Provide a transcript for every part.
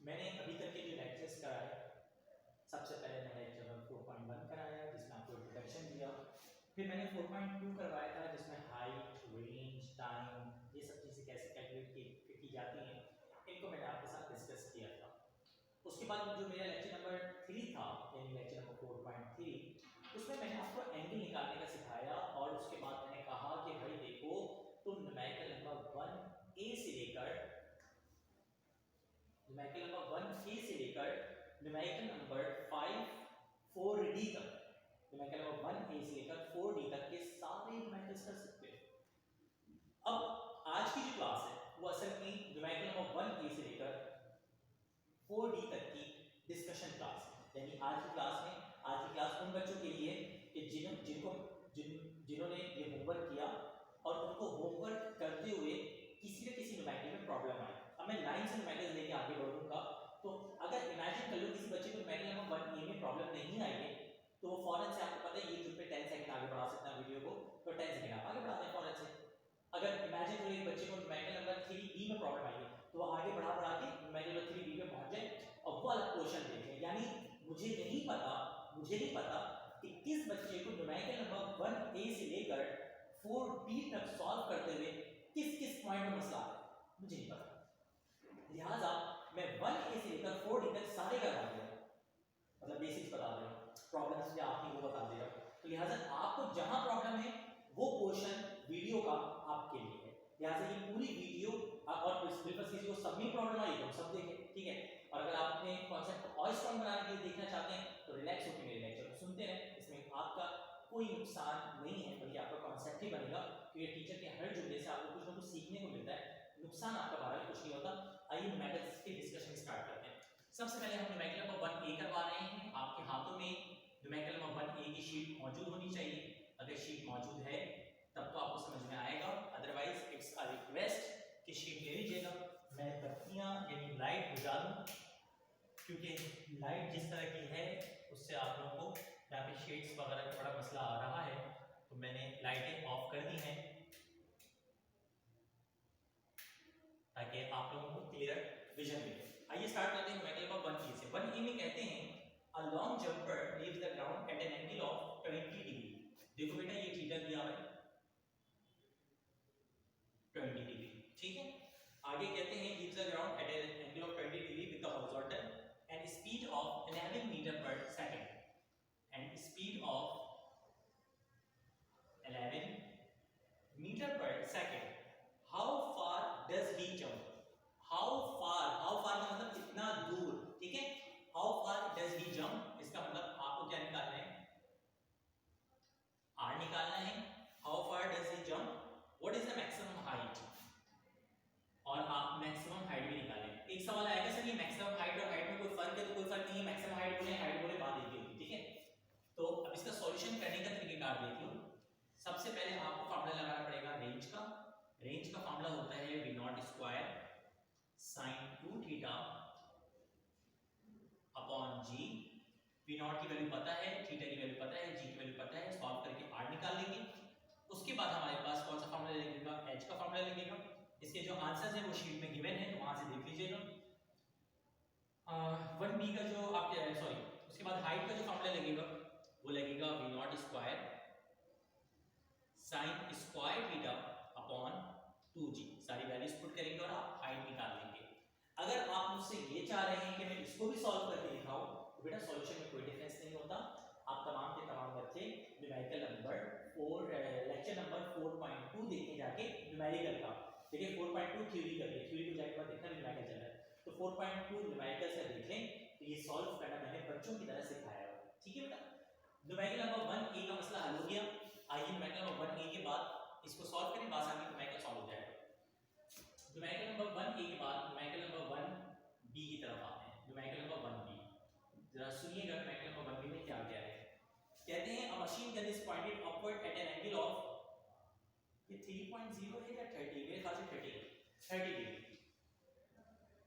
मैंने अभी तक के जो लेक्चर्स कराए, सबसे पहले मैंने लेक्चर 4.1 कराया जिसमें आपको इंट्रोडक्शन दिया, फिर मैंने 4.2 करवाया था जिसमें हाइट, रेंज, टाइम, ये सब चीज़ें कैसे कैलकुलेट की जाती हैं, इनको मैंने आपके साथ डिस्कस किया था। उसके बाद जो मेरा लेक्चर नंबर 3 था, यानी लेक्चर नंबर 4.3, उसमें मैंने आपको एंगल निकालने का सिखाया और उसके बाद मैंने कहा कि भाई देखो, तुम न्यूमेरिकल नंबर 1A से लेकर न्यूमेरिकल नंबर 1A से लेकर न्यूमेरिकल नंबर 4D तक, न्यूमेरिकल नंबर 1A से लेकर 4D तक के सारे न्यूमेरिकल्स कर सकते हो। अब आज की जो क्लास है वो असल में न्यूमेरिकल नंबर 1A से लेकर 4D तक की डिस्कशन क्लास है। यानी आज की क्लास उन बच्चों के लिए कि जिन्होंने ये होमवर्क किया और उनको होमवर्क करते हुए किसी न किसी न्यूमेरिकल में प्रॉब्लम आई। अब मैं लाइन से न्यूमेरिकल लेके आगे बढ़ूंगा, तो अगर इमेजिन कर लो किसी बच्चे को न्यूमेरिकल नंबर 1A में प्रॉब्लम नहीं आई है, तो वो फौरन से, आपको पता है यूट्यूब पे 10 सेकंड आगे बढ़ा सकता है वीडियो को, तो 10 सेकंड आप आगे बढ़ाते हैं फौरन से। अगर इमेजिन करो एक बच्चे को न्यूमेरिकल नंबर 3B में प्रॉब्लम आई है, तो वो आगे बढ़ा के न्यूमेरिकल नंबर 3B पे पहुंच जाए और वो अलग क्वेश्चन देखें। यानी मुझे नहीं पता कि किस बच्चे को न्यूमेरिकल नंबर 1A से लेकर 4D तक सॉल्व करते हुए किस किस पॉइंट में मसला है, मुझे नहीं पता। लिहाजा मैं 1A से लेकर 4D तक सारे करवा दिया, मतलब बेसिक्स बता दे रहा हूं, प्रॉब्लम्स जो आपकी वो बता दे रहा हूं। तो लिहाजा आपको जहां प्रॉब्लम है वो पोर्शन वीडियो का आपके लिए है। लिहाजा ये पूरी वीडियो और बिल्कुल किसी को सब में प्रॉब्लम आई तो सब देखें, ठीक है। और अगर आप अपने कॉन्सेप्ट को और स्ट्रांग बनाने के लिए देखना चाहते हैं तो रिलैक्स होकर मेरे लेक्चर को सुनते रहें, इसमें आपका कोई नुकसान नहीं है, बल्कि आपका कॉन्सेप्ट ही बनेगा, क्योंकि टीचर के हर जुमले से आपको कुछ ना कुछ सीखने को मिलता है, नुकसान आपका बहरहाल कुछ नहीं होता। आइए न्यूमेरिकल्स की डिस्कशन स्टार्ट करते हैं। सबसे पहले हम न्यूमेरिकल नंबर 1A करवा रहे हैं। आपके हाथों में न्यूमेरिकल नंबर 1A की शीट मौजूद होनी चाहिए। अगर शीट मौजूद है तब तो आपको समझ में आएगा, अदरवाइज इट्स अ रिक्वेस्ट कि शीट ले लीजिएगा। मैं बत्तियां यानी लाइट बुझा दूं, क्योंकि लाइट जिस तरह की है उससे आप लोगों को यहाँ पे शेड्स वगैरह का बड़ा मसला आ रहा है, तो मैंने लाइटें ऑफ कर दी हैं ताकि आप लोगों को क्लियर विजन मिले। आइए स्टार्ट करते हैं न्यूमेरिकल नंबर 1A से। 1A में कहते हैं a long jumper leaves the ground at an angle of 20 degree. देखो बेटा ये थीटा दिया है 20 डिग्री, ठीक है। आगे कहते हैं leaves the ground at an angle of 20 degree with the horizontal and speed of 11 metre per second and speed of 11 metre per second. How far does he jump? How far का मतलब कितना दूर, ठीक है। How far does he jump, इसका मतलब आपको क्या निकालना है, आर निकालना है। How far does he jump, what is the maximum height, और आप मैक्सिमम हाइट भी निकालें। एक सवाल आएगा सर ये मैक्सिमम हाइट और हाइट में कोई फर्क है, तो कोई फर्क नहीं है, मैक्सिमम हाइट बोले हाइट बोले बात एक ही होगी, ठीक है। तो अब इसका सॉल्यूशन करने का तरीकेकार देख लो। सबसे पहले आपको फार्मूला लगाना पड़ेगा रेंज का। रेंज का फार्मूला होता है v not square sin 2 theta upon g। v not की वैल्यू पता है, थीटा की वैल्यू पता है, g की वैल्यू पता है, सॉल्व करके r निकाल लेंगे। उसके बाद हमारे पास कौन सा फार्मूला लगेगा, h का फार्मूला लगेगा। इसके जो आंसर्स हैं वो शीट में गिवन है, तो वहां से देख लीजिएगा। 1b का जो आपके सॉरी उसके बाद हाइट का जो फार्मूला लगेगा वो लगेगा v not square sin square theta upon 2g। सारी वैल्यूज पुट करेंगे और आप हाइट निकाल लेंगे। अगर आप मुझसे ये चाह रहे हैं कि मैं इसको भी सॉल्व करके दिखाऊं, तो बेटा सॉल्यूशन में कोई डिफरेंस नहीं होता। आप तमाम के तमाम बच्चे न्यूमेरिकल नंबर 4 लेक्चर नंबर 4.2 देखने जाके न्यूमेरिकल का देखिए, 4.2 थ्योरी कर लिए, थ्योरी को जाके बाद देखना न्यूमेरिकल चल रहा है, तो 4.2 न्यूमेरिकल से देख लें, तो ये सॉल्व करना मैंने बच्चों की तरह सिखाया है, ठीक है बेटा। न्यूमेरिकल नंबर 1A का मसला हल हो गया। आइए न्यूमेरिकल नंबर 1A के बाद इसको सॉल्व करें, आसानी न्यूमेरिकल सॉल्व हो जाएगा। न्यूमेरिकल नंबर 1A के बाद न्यूमेरिकल नंबर 1B की तरफ आते हैं। न्यूमेरिकल नंबर 1B, जरा सुनिएगा न्यूमेरिकल नंबर 1B में क्या क्या है। कहते हैं a machine gun is pointed upward at an angle of, ये 3.0 है या 30, मेरे ख्याल से 30 degree,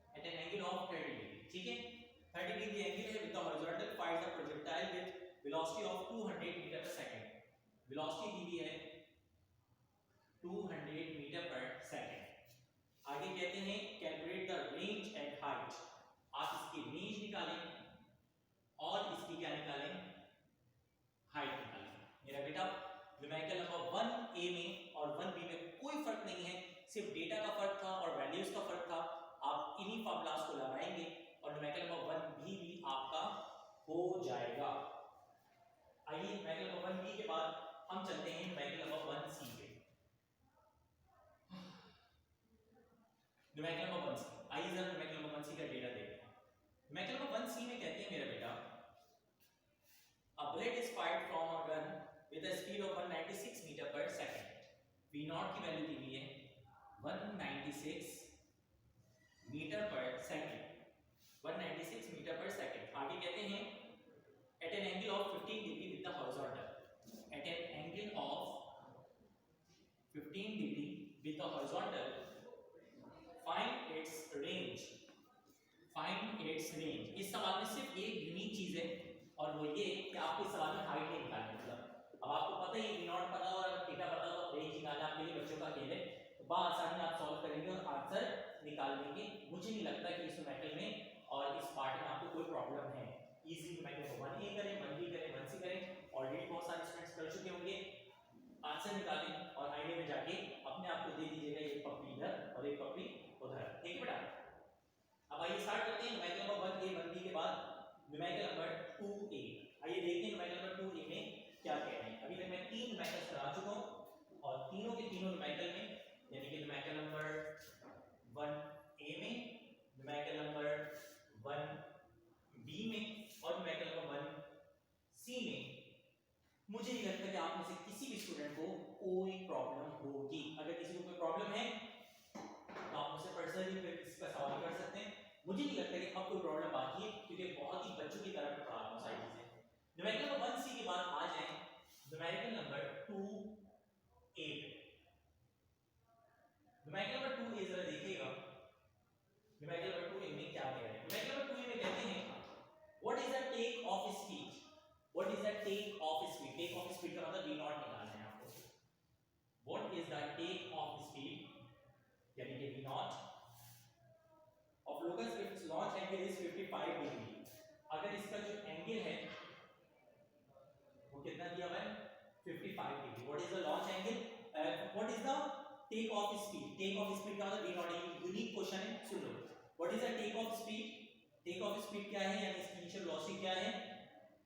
at an angle of 30 degree, ठीक है। 30 डिग्री एंगल है with the horizontal, find the projectile with velocity of 200 metre per second. Velocity दी हुई है 200 मीटर पर सेकंड। आगे कहते हैं calculate the range and height. आप हो जाएगा। आइए न्यूमेरिकल नंबर 1 बी के बाद हम चलते हैं न्यूमेरिकल नंबर 1 सी पे। न्यूमेरिकल नंबर 1 सी, आइए जरा न्यूमेरिकल नंबर 1 सी का डेटा देखते हैं। न्यूमेरिकल नंबर 1 सी में कहते हैं मेरा बेटा, a bullet is fired from a gun with a speed of 196 meter per second. v0 की वैल्यू दी हुई है 196 metre per second, 196 metre per second. आगे कहते हैं at an angle of 15 degree with the horizontal, at an angle of 15 degree with the horizontal, find its range, find its range। इस सवाल में सिर्फ एक यूनिक चीज है और वो ये कि आपको इस सवाल में हाइट नहीं निकालनी। मतलब अब आपको पता ही v0 पता हो और थीटा पता हो तो रेंज निकालना आपके लिए बच्चों का खेल है, तो आसानी आप सॉल्व करेंगे और आंसर निकाल लेंगे। मुझे नहीं लगता कि इस न्यूमेरिकल में और इस पार्ट में आपको कोई प्रॉब्लम है। इजी न्यूमेरिकल 1a करें, 1b करें, 1c करें, ऑलरेडी बहुत सारे स्टूडेंट्स कर चुके होंगे। आंसर निकालें और आईने में जाके अपने आप को दे दीजिएगा एक पप्पी इधर और एक पप्पी उधर, ठीक है बेटा। अब आइए स्टार्ट करते हैं न्यूमेरिकल नंबर 1a 1b के बाद न्यूमेरिकल नंबर 2a। आइए देखते हैं न्यूमेरिकल नंबर 2a में क्या कह रहे हैं। अभी तक मैं 3 न्यूमेरिकल्स करा चुका हूं और तीनों के तीनों न्यूमेरिकल में, यानी कि न्यूमेरिकल नंबर 1a में, न्यूमेरिकल नंबर 1b में और न्यूमेरिकल नंबर 1c में मुझे नहीं लगता कि आप में से किसी भी स्टूडेंट को कोई प्रॉब्लम होगी। अगर किसी को कोई प्रॉब्लम है तो आप मुझसे पर्सनली फिर इसका सवाल कर सकते हैं। मुझे नहीं लगता कि अब कोई प्रॉब्लम बाकी है क्योंकि बहुत ही बच्चों की तरह पढ़ा रहा हूं सारी चीजें। न्यूमेरिकल नंबर 1c के बाद आ जाएं numerical number 2a। Numerical number 2a जरा देखिएगा, न्यूमेरिकल नंबर 2a में क्या कह रहे हैं। न्यूमेरिकल नंबर 2a में कहते हैं what is the take off speed, what is the take off speed. Take off speed का मतलब v0 निकालना है आपको। What is the take off speed यानी कि v0 of locus its launch angle is 55 degree. अगर इसका जो एंगल है वो कितना दिया हुआ है 55 degree. What is the launch angle, what is the take off speed. Take off speed का मतलब v0 है, यूनिक क्वेश्चन है, सुन लो। What is the take off speed, take off speed क्या है यानी इसकी इनिशियल वेलोसिटी क्या है।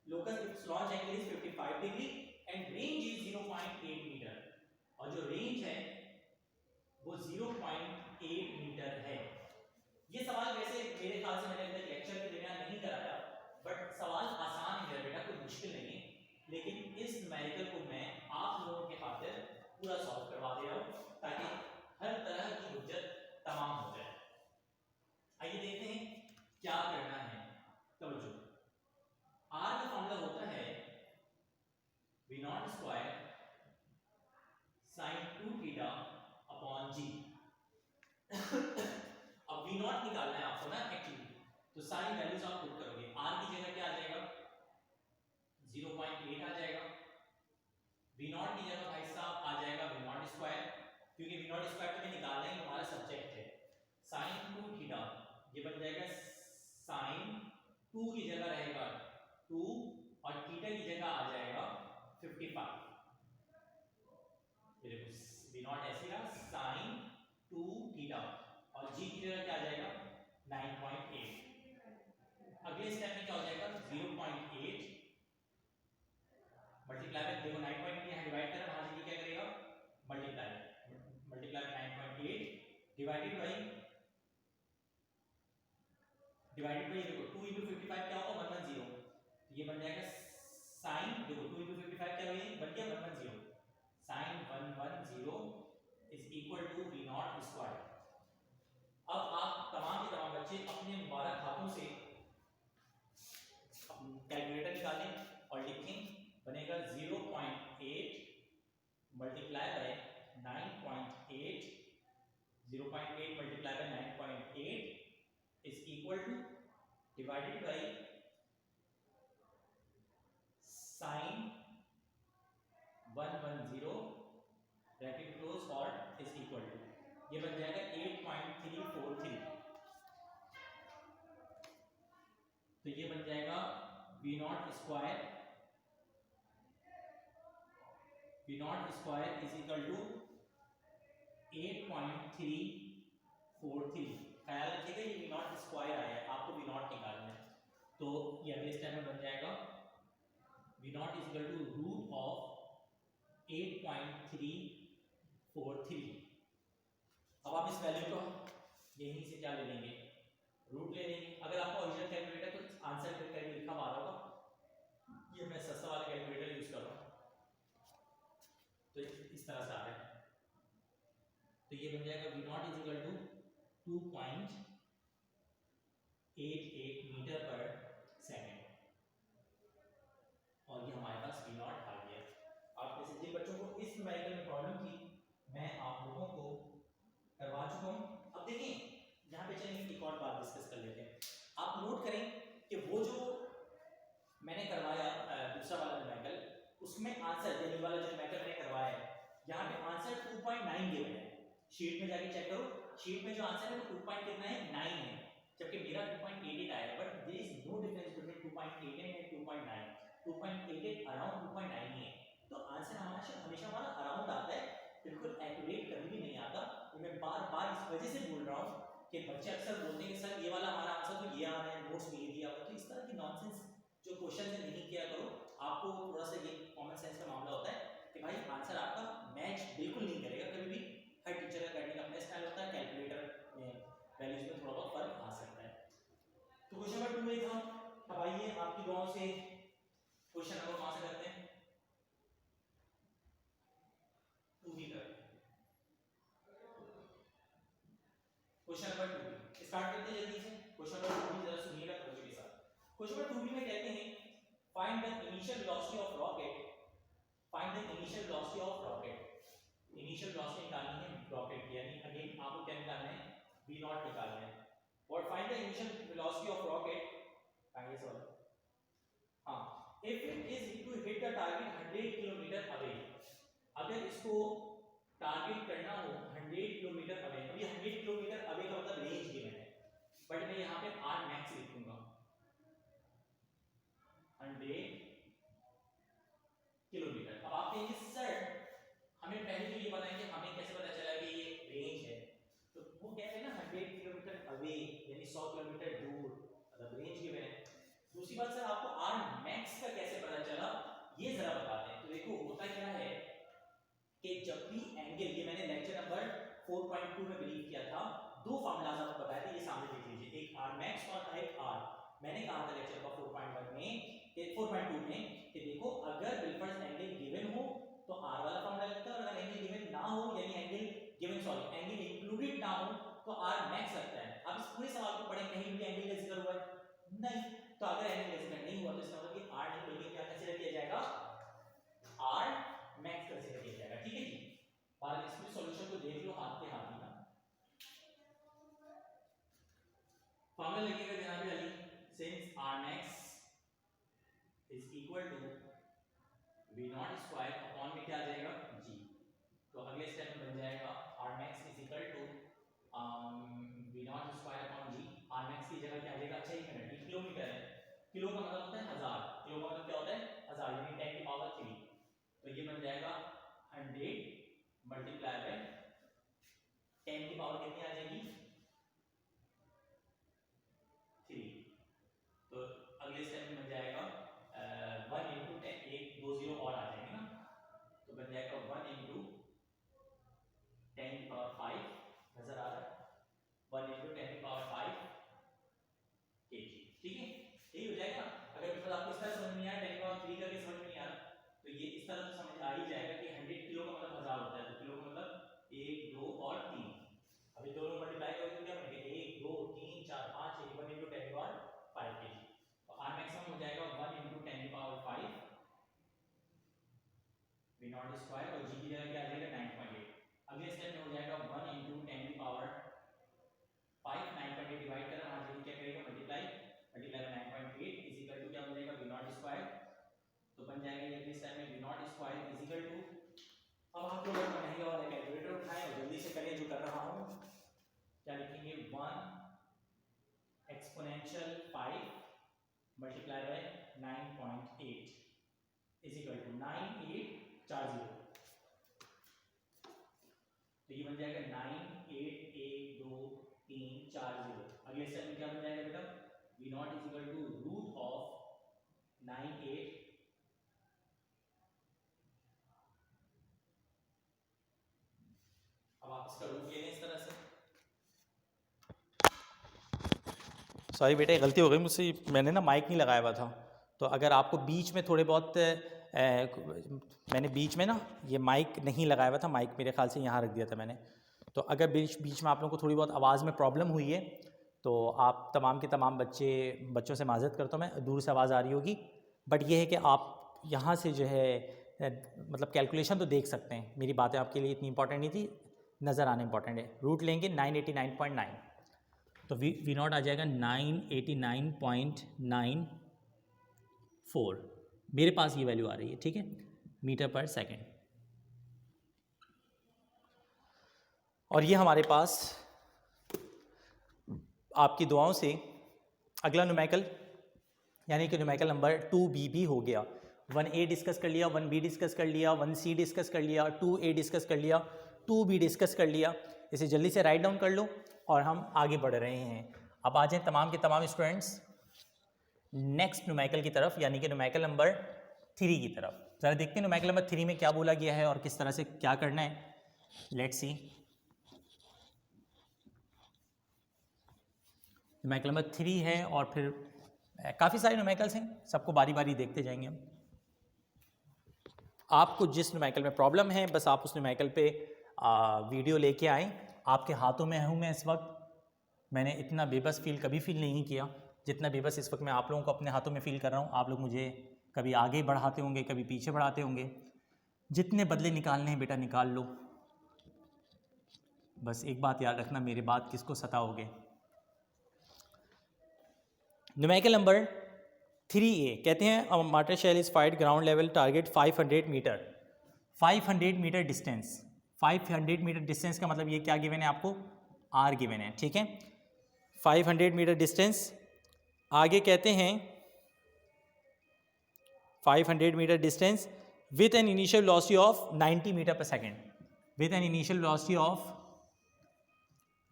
Locus its launch angle is 55 degree and range is 0.8 metre और जो रेंज है वो 0.8 मीटर है। ये सवाल वैसे मेरे ख्याल से मैंने अभी तक लेक्चर के दरमियान नहीं कराया, बट सवाल आसान है मेरा बेटा, कोई मुश्किल नहीं है। लेकिन इस न्यूमेरिकल को मैं आप लोगों के खातिर पूरा सॉल्व करवा दे रहा हूं ताकि हर तरह की हुज्जत तमाम हो जाए। आइए देखते हैं क्या करना है। तवज्जो, आर का फॉर्मूला होता है v0 square sin 2 theta upon g। अब v0 निकालना है आपको ना एक्चुअली, तो सारी वैल्यूज आप पुट करोगे। r की जगह क्या आ जाएगा 0.8 आ जाएगा। v0 की जगह भाई साहब आ जाएगा v0 स्क्वायर, क्योंकि v0 स्क्वायर तुम्हें निकालना ही हमारा सब्जेक्ट है। sin 2 थीटा ये बन जाएगा sin 2 की जगह रहेगा 2 और थीटा की जगह आ जाएगा 55। ये देखो v0 ऐसे रहा sin 2 थीटा और g की जगह क्या आ जाएगा 9.8। अगले स्टेप में क्या हो जाएगा 0.8 मल्टीप्लाई में, देखो 9.8 यहां डिवाइड करें, वहां से क्या करेगा मल्टीप्लाई में 9.8 डिवाइडेड बाय देखो 2 into 55 क्या होगा 110। तो ये बन जाएगा sin, देखो 2 into 55 क्या हुई बन गया 110, sin 110 is equal to v0 square. अब आप तमाम के तमाम बच्चे अपने मुबारक हाथों से कैलकुलेटर निकालें और लिखें, बनेगा 0.8 multiply by 9.8, 0.8 multiply by 9.8 is equal to divided by sin 110 bracket close और is equal to, ये बन जाएगा 8.343। तो ये बन जाएगा v0 square is equal to 8.343। ख्याल रखिएगा ये v0 स्क्वायर आया है, आपको v0 निकालना है। तो तो ये अगले स्टेप में बन जाएगा V naught is equal to root of 8.343। अब आप इस वैल्यू को यहीं से क्या ले लेंगे, रूट ले लेंगे। अगर आपका ओरिजिनल कैलकुलेटर तो आंसर फिर करके लिखा आ रहा होगा, ये मैं सस्ता वाला कैलकुलेटर यूज कर रहा हूँ, तो इस तरह से आ रहा है। तो ये बन जाएगा V naught is equal to 2.88 metre per second, और ये हमारे पास V नॉट आ गया। आप में से जिन बच्चों को इस न्यूमेरिकल में प्रॉब्लम थी मैं आप लोगों को करवा चुका हूँ। अब देखिए यहाँ पे चलेंगे एक और बात डिस्कस कर लेते हैं। आप नोट करें कि वो जो मैंने करवाया दूसरा वाला न्यूमेरिकल, उसमें आंसर देने वाला जो न्यूमेरिकल मैंने करवाया है, यहाँ पे आंसर 2.9 गिवन है। शीट में जाके चेक करो, शीट में जो आंसर है वो 2 कितना है 9 है, जबकि मेरा 2.88 आया है। But there is no difference between 2.88 and 2.9। 2.88 around 2.9 ही है, तो आंसर हमेशा हमारा अराउंड आता है, बिल्कुल एक्यूरेट कभी भी नहीं आता। तो मैं बार बार इस वजह से बोल रहा हूँ कि बच्चे अक्सर बोलते हैं कि सर ये वाला हमारा आंसर तो ये आ रहा है, नोट्स में ये दिया हुआ, तो इस तरह की नॉनसेंस जो क्वेश्चन है नहीं किया करो। आपको थोड़ा सा ये कॉमन सेंस का मामला होता है कि भाई आंसर आपका मैच बिल्कुल नहीं करेगा कभी भी। हर टीचर का करने का अपना स्टाइल होता है, कैलकुलेटर में वैल्यूज में थोड़ा बहुत फर्क आ सकता है। तो क्वेश्चन नंबर 2 में था। अब आइए आपकी गांव से क्वेश्चन नंबर कहां से करते हैं, 2 ही करते हैं। क्वेश्चन नंबर 2 स्टार्ट करते हैं जल्दी से। क्वेश्चन नंबर 2 जरा सुनिएगा तवज्जो के साथ। क्वेश्चन नंबर 2 में कहते हैं find the initial velocity of rocket, find the initial velocity of rocket. Initial velocity निकालनी है रॉकेट की, यानी अगेन आपको क्या निकालना है, v नॉट निकालना है। और find the initial velocity of rocket, आगे सवाल, हां, if it is to hit the target 100 kilometre away, अगर इसको टारगेट करना हो 100 किलोमीटर अवे, अब ये 100 किलोमीटर अवे का मतलब रेंज गिवन है, बट मैं यहां पे r मैक्स लिखूंगा 100 किलोमीटर। अब आप कहेंगे सर हमें पहले तो ये बताएं कि हमें कैसे पता चला कि ये रेंज है, तो वो कहते हैं ना 100 किलोमीटर अवे यानी 100 किलोमीटर दूर, मतलब रेंज गिवन है। दूसरी बात सर आपको r मैक्स का कैसे पता चला, ये जरा बताते हैं। तो देखो होता क्या है कि जब भी एंगल, ये मैंने लेक्चर नंबर 4.2 में बिलीव किया था, दो फार्मूलाज आपको बताए थे, ये सामने देख लीजिए, एक r मैक्स और एक r। मैंने कहा था लेक्चर नंबर 4.1 में 4.2 में कि देखो अगर बिल्कुल एंगल गिवन हो तो r वाला फार्मूला लगता है, और अगर एंगल गिवन ना हो यानी एंगल इंक्लूडेड ना हो तो r मैक्स लगता है। अब इस पूरे सवाल को पढ़ें, कहीं भी एंगल का जिक्र हुआ है नहीं, तो अगर एंगल का जिक्र नहीं हुआ तो इसका मतलब कि r नहीं बल्कि क्या कंसीडर किया जाएगा, r मैक्स कंसीडर किया जाएगा। ठीक है जी, और इसमें सॉल्यूशन को देख लो हाथ के हाथ ही ना, फार्मूला लगेगा जनाब Ali, since r max is equal to v not square upon में क्या आ जाएगा g। तो अगले स्टेप में बन जाएगा r max is equal to v not square upon g। r max की जगह क्या आ जाएगा, अच्छा 1 मिनट, किलोमीटर है, किलो का मतलब होता है 1000, किलो का मतलब क्या होता है 1000 यानी 10 की पावर 3, तो ये बन जाएगा 100 मल्टीप्लाई बाय 10 की पावर कितनी आ जाएगी 3। तो अगले स्टेप में बन जाएगा 1 इंटू 10, एक 2 जीरो और आ जाएंगे ना, तो बन जाएगा 1 इंटू 10 की पावर 5, नजर आ रहा है 1 इंटू 10 की पावर 5 kg। ठीक है, यही हो जाएगा। अगर मतलब आपको इस तरह समझ नहीं आया 10 की पावर 3 करके समझ नहीं आ रहा, तो ये इस तरह तो समझ आ ही जाएगा कि 100 किलो का मतलब 1000 होता है, तो किलो का मतलब 1 2 और 3। अभी दोनों मल्टीप्लाई करोगे तो क्या बनेगा 1 2 3 4 5 6 1 इंटू 10 की पावर 5 kg। तो r मैक्सिमम हो जाएगा 1 इंटू 10 की पावर 5 v नॉट स्क्वायर, और g की जगह क्या आ जाएगा 9.8। अगले स्टेप में हो जाएगा 1 इंटू 10 की पावर 5 9.8 डिवाइड करें, वहां से क्या करेगा multiply by 9.8 is equal to क्या हो जाएगा v नॉट स्क्वायर। तो बन जाएगा ये अगले स्टेप में v not square is equal to, अब आप लोग अपना महंगा वाला कैलकुलेटर उठाएं और जल्दी से करें जो कर रहा हूं, क्या लिखेंगे 1 exponential 5 multiply by 9.8 is equal to 9840। तो ये बन जाएगा 9812 340। अगले स्टेप में क्या बन जाएगा बेटा, v not is equal to root of 98। अब आप इसका रूट ले लें इस तरह से। सॉरी बेटे, गलती हो गई मुझसे, मैंने ना माइक नहीं लगाया हुआ था, तो अगर आपको बीच में थोड़े बहुत मैंने बीच में ना ये माइक नहीं लगाया हुआ था, माइक मेरे ख्याल से यहाँ रख दिया था मैंने, तो अगर बीच बीच में आप लोगों को थोड़ी बहुत आवाज़ में प्रॉब्लम हुई है तो आप तमाम के तमाम बच्चों से माज़रत करता हूँ मैं, दूर से आवाज़ आ रही होगी, बट ये है कि आप यहाँ से जो है मतलब कैलकुलेशन तो देख सकते हैं, मेरी बातें आपके लिए इतनी इंपॉर्टेंट नहीं थी, नज़र आना इंपॉर्टेंट है। रूट लेंगे 989.9, तो वी नॉट आ जाएगा 989.94, मेरे पास ये वैल्यू आ रही है, ठीक है, मीटर पर सेकेंड। और ये हमारे पास आपकी दुआओं से अगला न्यूमेरिकल यानी कि न्यूमेरिकल नंबर 2b भी हो गया। 1a डिस्कस कर लिया, 1b डिस्कस कर लिया, 1c डिस्कस कर लिया, 2a डिस्कस कर लिया, 2b डिस्कस कर लिया। इसे जल्दी से राइट डाउन कर लो और हम आगे बढ़ रहे हैं। अब आ जाएं तमाम के तमाम स्टूडेंट्स नेक्स्ट न्यूमेरिकल की तरफ, यानी कि न्यूमेरिकल नंबर 3 की तरफ। ज़रा देखते हैं न्यूमेरिकल नंबर 3 में क्या बोला गया है और किस तरह से क्या करना है। Let's see. न्यूमेरिकल नंबर 3 है और फिर काफ़ी सारे न्यूमेरिकल्स हैं, सबको बारी बारी देखते जाएंगे हम। आपको जिस न्यूमेरिकल में प्रॉब्लम है बस आप उस न्यूमेरिकल पे वीडियो लेके आएँ। आपके हाथों में हूँ मैं इस वक्त, मैंने इतना बेबस फील कभी फील नहीं किया जितना बेबस इस वक्त मैं आप लोगों को अपने हाथों में फील कर रहा हूँ। आप लोग मुझे कभी आगे बढ़ाते होंगे, कभी पीछे बढ़ाते होंगे, जितने बदले निकालने हैं बेटा निकाल लो, बस एक बात याद रखना, मेरे बाद किसको सताओगे। न्यूमेरिकल नंबर 3a कहते हैं mortar shell is fired ground level target 500 metre. 500 metre distance, 500 metre distance का मतलब ये क्या गिवन है आपको, r गिवन है, ठीक है। 500 मीटर डिस्टेंस, आगे कहते हैं 500 metre distance with an initial velocity of 90 metre per second, with an initial velocity of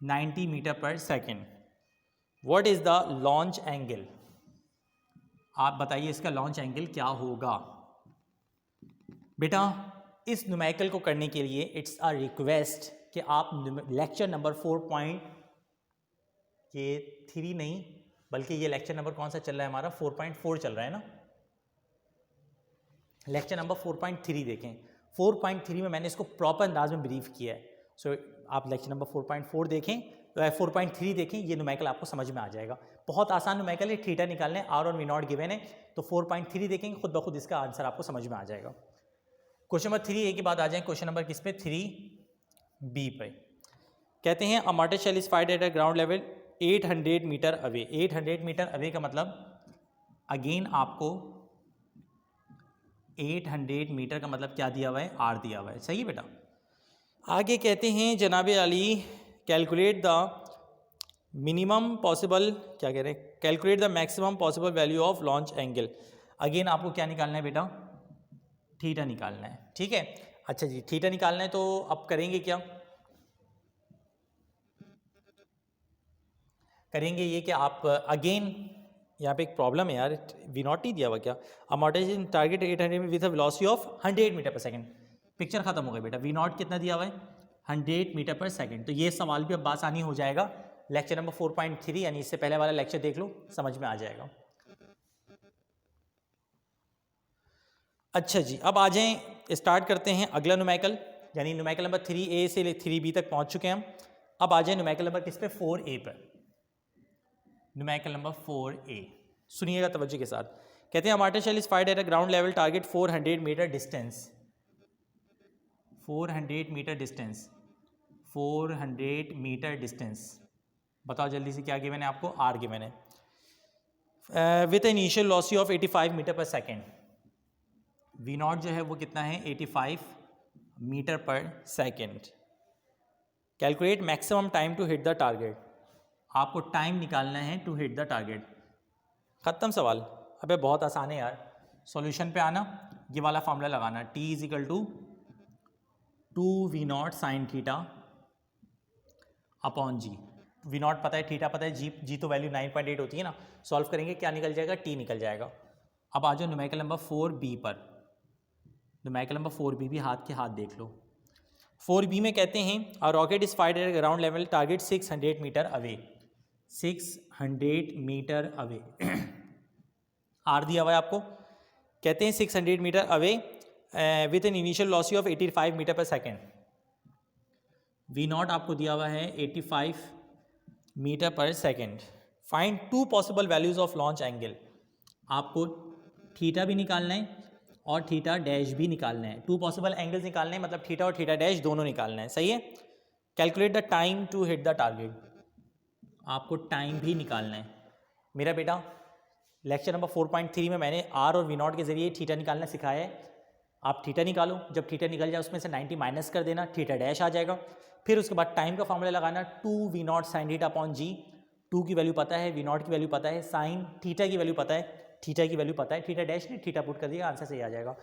90 metre per second. What is the launch angle, आप बताइए इसका लॉन्च एंगल क्या होगा। बेटा इस न्यूमेरिकल को करने के लिए इट्स अ रिक्वेस्ट कि आप लेक्चर नंबर 3 नहीं बल्कि ये लेक्चर नंबर कौन सा चल रहा है हमारा, 4.4 चल रहा है ना, लेक्चर नंबर 4.3 देखें। 4.3 में मैंने इसको प्रॉपर अंदाज में ब्रीफ किया है, सो आप लेक्चर नंबर 4.4 देखें, 4.3 देखें, ये न्यूमेरिकल आपको समझ में आ जाएगा। बहुत आसान न्यूमेरिकल है, थीटा निकालना है, आर और वी नॉट गिवन है, तो 4.3 देखेंगे, खुद ब खुद इसका आंसर आपको समझ में आ जाएगा। क्वेश्चन नंबर 3a के बाद आ जाए क्वेश्चन नंबर किस पे, 3b पे। कहते हैं a mortar shell is fired at a ground level 800 metre away. 800 metre away का मतलब अगेन आपको 800 मीटर का मतलब क्या दिया हुआ है, आर दिया हुआ है, सही बेटा। आगे कहते हैं जनाबे Ali calculate the minimum possible, क्या कह रहे हैं, calculate the maximum possible value of launch angle. Again आपको क्या निकालना है बेटा, थीटा निकालना है, ठीक है। अच्छा जी, थीटा निकालना है, तो अब करेंगे क्या, करेंगे ये कि आप अगेन यहाँ पे एक प्रॉब्लम है यार, वी नॉट ही दिया हुआ क्या, अमाउंटेशन target 800 with a velocity of 100 metre per second. Picture खत्म हो गई बेटा, वी नॉट कितना दिया हुआ है, 100 मीटर पर सेकंड। तो ये सवाल भी अब आसानी हो जाएगा, लेक्चर नंबर 4.3 यानी इससे पहले वाला लेक्चर देख लो, समझ में आ जाएगा। अच्छा जी, अब आ जाएं, स्टार्ट करते हैं अगला न्यूमेरिकल, यानी न्यूमेरिकल नंबर 3a से 3b तक पहुंच चुके हैं हम। अब आ जाए न्यूमेरिकल नंबर किस पे, 4a पर। न्यूमेरिकल नंबर 4a सुनिएगा तवज्जो के साथ। कहते हैं mortar shell is fired at a ground level target 400 metre distance, 400 metre distance, 400 metre distance. बताओ जल्दी से क्या गिवन है आपको, आर गिवन है, with initial velocity of 85 metre per second. V not जो है वो कितना है, 85 metre per second. Calculate maximum time to hit the target, आपको टाइम निकालना है टू हिट द टारगेट। ख़त्म सवाल। अबे बहुत आसान है यार, सॉल्यूशन पे आना, ये वाला फॉर्मूला लगाना, T is equal to 2v0 sine theta upon g. V not पता है, थीटा पता है, जी तो वैल्यू 9.8 होती है ना, सॉल्व करेंगे क्या निकल जाएगा, टी निकल जाएगा। अब आ जाओ न्यूमेरिकल नंबर 4b पर। न्यूमेरिकल नंबर 4b भी हाथ के हाथ देख लो। 4b में कहते हैं अ rocket is fired at ground level, target 600 metre away. 600 metre away R दिया हुआ है आपको, कहते हैं 600 metre away with an initial velocity of 85 metre per second. V not आपको दिया हुआ है 85 metre per second. Find two possible values of launch angle. आपको थीटा भी निकालना है और थीटा डैश भी निकालना है। टू पॉसिबल एंगल्स निकालने हैं, मतलब थीटा और थीटा डैश दोनों निकालना है, सही है। Calculate the time to hit the target, आपको टाइम भी निकालना है। मेरा बेटा लेक्चर नंबर 4.3 में मैंने आर और वी नॉट के जरिए थीटा निकालना सिखाया है। आप थीटा निकालो, जब थीटा निकल जाए उसमें से 90 माइनस कर देना, थीटा डैश आ जाएगा। फिर उसके बाद टाइम का फॉर्मूला लगाना, 2 we not sine theta upon g. 2 की वैल्यू पता है, वी नॉट की वैल्यू पता है, साइन थीटा की वैल्यू पता है, थीटा की वैल्यू पता है, थीटा डैश नहीं थीटा पुट कर दिएगा, आंसर सही आ जाएगा।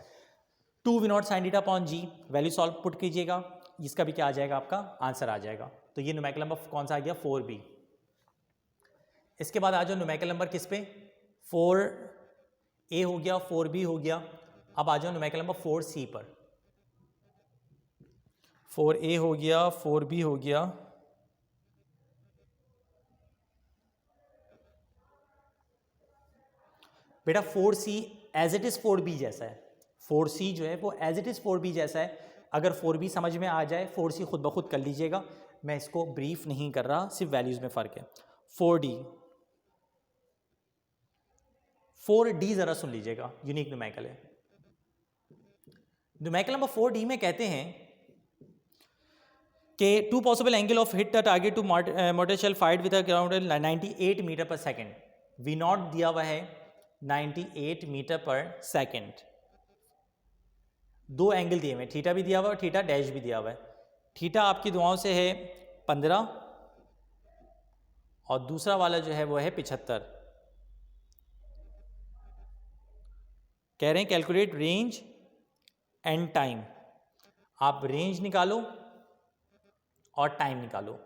2 we not sine theta upon g, value solve put कीजिएगा, इसका भी क्या आ जाएगा, आपका आंसर आ जाएगा। तो ये न्यूमेरिकल नंबर कौन सा आ गया, 4b। इसके बाद आ जाओ न्यूमेरिकल नंबर किस पे, 4a हो गया, 4b हो गया। अब आ जाओ न्यूमेरिकल नंबर 4c पर। 4a हो गया, 4b हो गया, बेटा 4c as it is 4b जैसा है। 4c जो है वो एज इट इज 4b जैसा है। अगर 4b समझ में आ जाए 4c खुद ब खुद कर लीजिएगा, मैं इसको ब्रीफ नहीं कर रहा, सिर्फ वैल्यूज में फर्क है। 4d जरा सुन लीजिएगा, यूनिक न्यूमेरिकल है। न्यूमेरिकल नंबर 4d में कहते हैं कि two possible angle of hit the target to mortar shell fired with around 98 metre per second. V not दिया हुआ है 98 मीटर पर सेकेंड। दो एंगल दिए हुए, थीटा भी दिया हुआ है और थीटा डैश भी दिया हुआ है। थीटा आपकी दुआओं से है 15 और दूसरा वाला जो है वो है 75। कह रहे हैं कैलकुलेट रेंज एंड टाइम। आप रेंज निकालो और टाइम निकालो।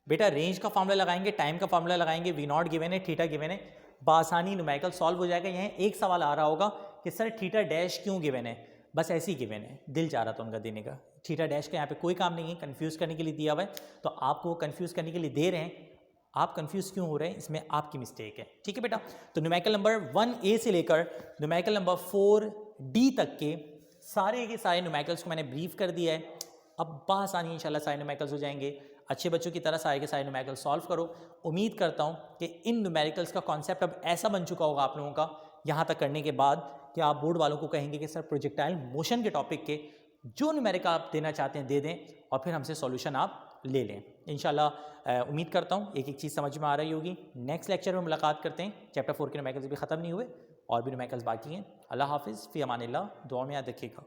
बेटा रेंज का फॉर्मूला लगाएंगे, टाइम का फॉर्मूला लगाएंगे, वी नॉट गिवन है, थीटा गिवन है, बासानी न्यूमेरिकल सॉल्व हो जाएगा। यहाँ एक सवाल आ रहा होगा कि सर थीटा डैश क्यों गिवन है, बस ऐसे ही गिवन है, दिल चाह रहा था उनका देने का। थीटा डैश का यहाँ पे कोई काम नहीं है, कंफ्यूज करने के लिए दिया हुआ है, तो आपको कंफ्यूज करने के लिए दे रहे हैं। आप कंफ्यूज क्यों हो रहे हैं, इसमें आपकी मिस्टेक है, ठीक है बेटा। तो न्यूमेरिकल नंबर 1a से लेकर न्यूमेरिकल नंबर 4d तक के सारे न्यूमेरिकल्स को मैंने ब्रीफ कर दिया है। अब बासानी इंशाल्लाह सारे न्यूमेरिकल्स हो जाएंगे। अच्छे बच्चों की तरह सारे के सारे न्यूमेरिकल्स सॉल्व करो। उम्मीद करता हूँ कि इन न्यूमेरिकल्स का कॉन्सेप्ट अब ऐसा बन चुका होगा आप लोगों का यहाँ तक करने के बाद कि आप बोर्ड वालों को कहेंगे कि सर प्रोजेक्टाइल मोशन के टॉपिक के जो न्यूमेरिकल आप देना चाहते हैं दे दें और फिर हमसे सॉल्यूशन आप ले लें। इंशाल्लाह उम्मीद करता हूँ एक एक चीज़ समझ में आ रही होगी। नेक्स्ट लेक्चर में मुलाकात करते हैं। चैप्टर 4 के न्यूमेरिकल्स भी ख़त्म नहीं हुए और भी न्यूमेरिकल्स बाकी हैं। अल्लाह हाफिज़, फ़ी अमानिल्लाह, दुआ में याद रखिएगा।